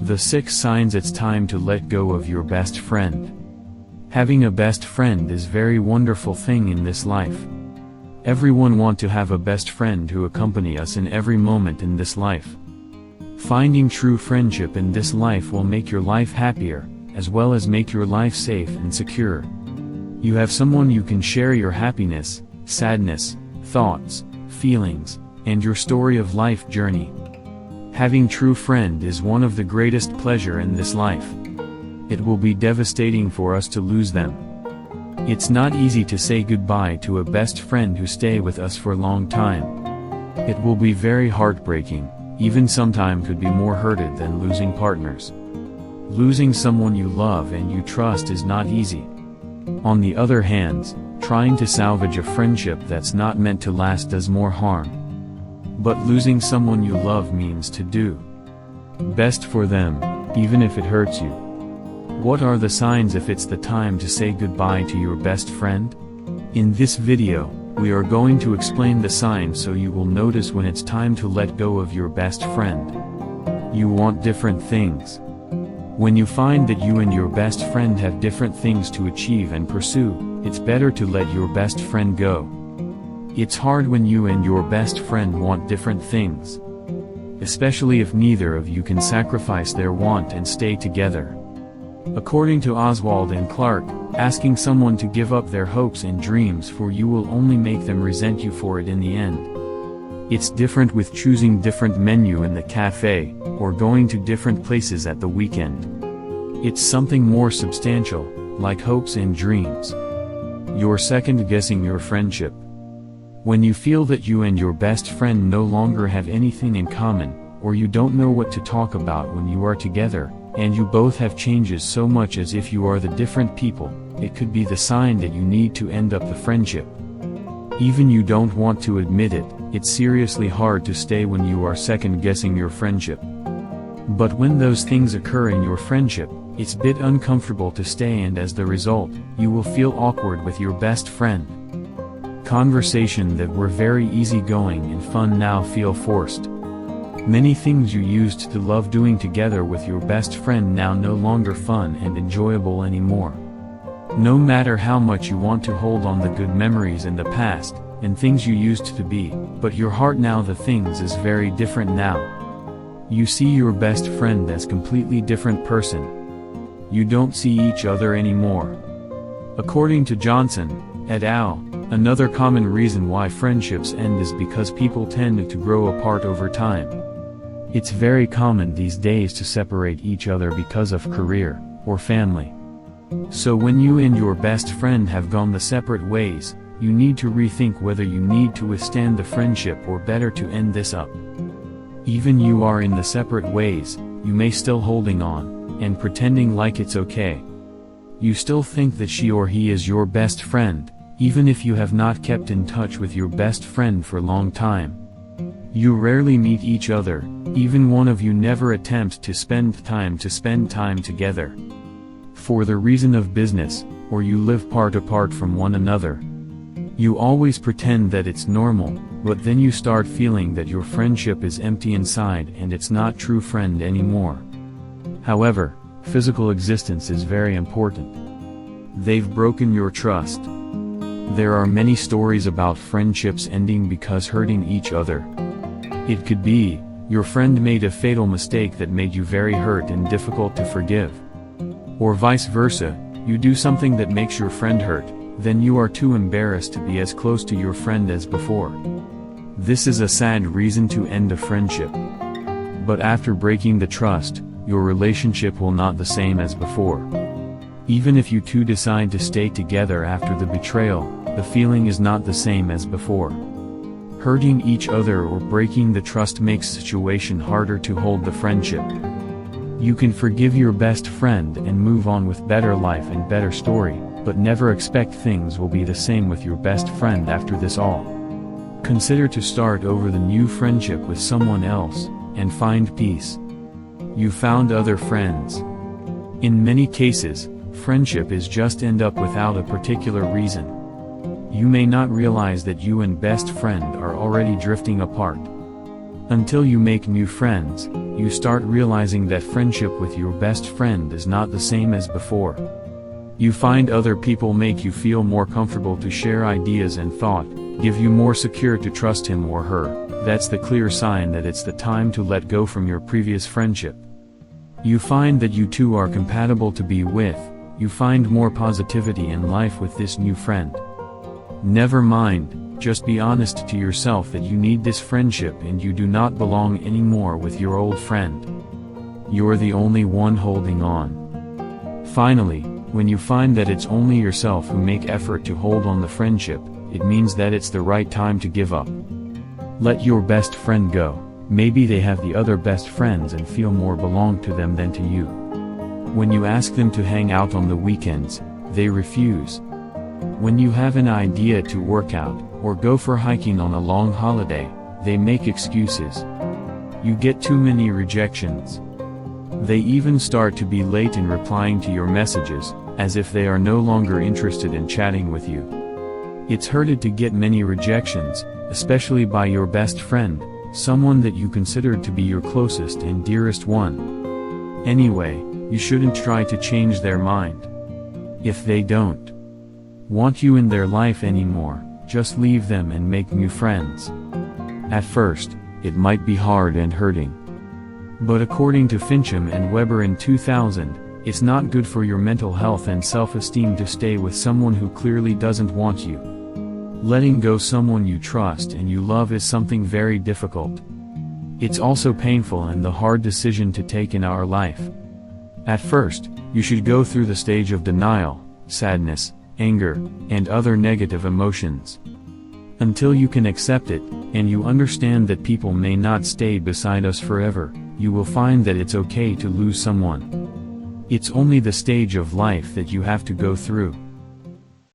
The 6 signs it's time to let go of your best friend. Having a best friend is very wonderful thing in this life. Everyone want to have a best friend who accompany us in every moment in this life. Finding true friendship in this life will make your life happier, as well as make your life safe and secure. You have someone you can share your happiness, sadness, thoughts, feelings, and your story of life journey. Having true friend is one of the greatest pleasure in this life. It will be devastating for us to lose them. It's not easy to say goodbye to a best friend who stay with us for a long time. It will be very heartbreaking, even sometime could be more hurted than losing partners. Losing someone you love and you trust is not easy. On the other hand, trying to salvage a friendship that's not meant to last does more harm. But losing someone you love means to do best for them, even if it hurts you. What are the signs if it's the time to say goodbye to your best friend? In this video, we are going to explain the signs so you will notice when it's time to let go of your best friend. You want different things. When you find that you and your best friend have different things to achieve and pursue, it's better to let your best friend go. It's hard when you and your best friend want different things, especially if neither of you can sacrifice their want and stay together. According to Oswald and Clark, asking someone to give up their hopes and dreams for you will only make them resent you for it in the end. It's different with choosing different menu in the cafe, or going to different places at the weekend. It's something more substantial, like hopes and dreams. You're second-guessing your friendship. When you feel that you and your best friend no longer have anything in common, or you don't know what to talk about when you are together, and you both have changes so much as if you are the different people, it could be the sign that you need to end up the friendship. Even you don't want to admit it, it's seriously hard to stay when you are second-guessing your friendship. But when those things occur in your friendship, it's a bit uncomfortable to stay, and as the result, you will feel awkward with your best friend. Conversation that were very easygoing and fun now feel forced. Many things you used to love doing together with your best friend now no longer fun and enjoyable anymore. No matter how much you want to hold on the good memories in the past, and things you used to be, but your heart now the things is very different now. You see your best friend as completely different person. You don't see each other anymore. According to Johnson, et al., another common reason why friendships end is because people tend to grow apart over time. It's very common these days to separate each other because of career, or family. So when you and your best friend have gone the separate ways, you need to rethink whether you need to withstand the friendship or better to end this up. Even you are in the separate ways, you may still holding on, and pretending like it's okay. You still think that she or he is your best friend, even if you have not kept in touch with your best friend for a long time. You rarely meet each other, even one of you never attempts to spend time together. For the reason of business, or you live apart from one another. You always pretend that it's normal, but then you start feeling that your friendship is empty inside and it's not true friend anymore. However, physical existence is very important. They've broken your trust. There are many stories about friendships ending because hurting each other. It could be, your friend made a fatal mistake that made you very hurt and difficult to forgive. Or vice versa, you do something that makes your friend hurt, then you are too embarrassed to be as close to your friend as before. This is a sad reason to end a friendship. But after breaking the trust, your relationship will not the same as before. Even if you two decide to stay together after the betrayal, the feeling is not the same as before. Hurting each other or breaking the trust makes situation harder to hold the friendship. You can forgive your best friend and move on with better life and better story, but never expect things will be the same with your best friend after this all. Consider to start over the new friendship with someone else, and find peace. You found other friends. In many cases, friendship is just end up without a particular reason. You may not realize that you and best friend are already drifting apart. Until you make new friends, you start realizing that friendship with your best friend is not the same as before. You find other people make you feel more comfortable to share ideas and thought, give you more secure to trust him or her. That's the clear sign that it's the time to let go from your previous friendship. You find that you two are compatible to be with, you find more positivity in life with this new friend. Never mind, just be honest to yourself that you need this friendship and you do not belong anymore with your old friend. You're the only one holding on. Finally, when you find that it's only yourself who make effort to hold on the friendship, it means that it's the right time to give up. Let your best friend go. Maybe they have the other best friends and feel more belong to them than to you. When you ask them to hang out on the weekends, they refuse. When you have an idea to work out, or go for hiking on a long holiday, they make excuses. You get too many rejections. They even start to be late in replying to your messages, as if they are no longer interested in chatting with you. It's hurted to get many rejections, especially by your best friend, someone that you considered to be your closest and dearest one. Anyway, you shouldn't try to change their mind. If they don't want you in their life anymore, just leave them and make new friends. At first, it might be hard and hurting. But according to Fincham and Weber in 2000, it's not good for your mental health and self-esteem to stay with someone who clearly doesn't want you. Letting go someone you trust and you love is something very difficult. It's also painful and the hard decision to take in our life. At first, you should go through the stage of denial, sadness, anger, and other negative emotions. Until you can accept it, and you understand that people may not stay beside us forever, you will find that it's okay to lose someone. It's only the stage of life that you have to go through.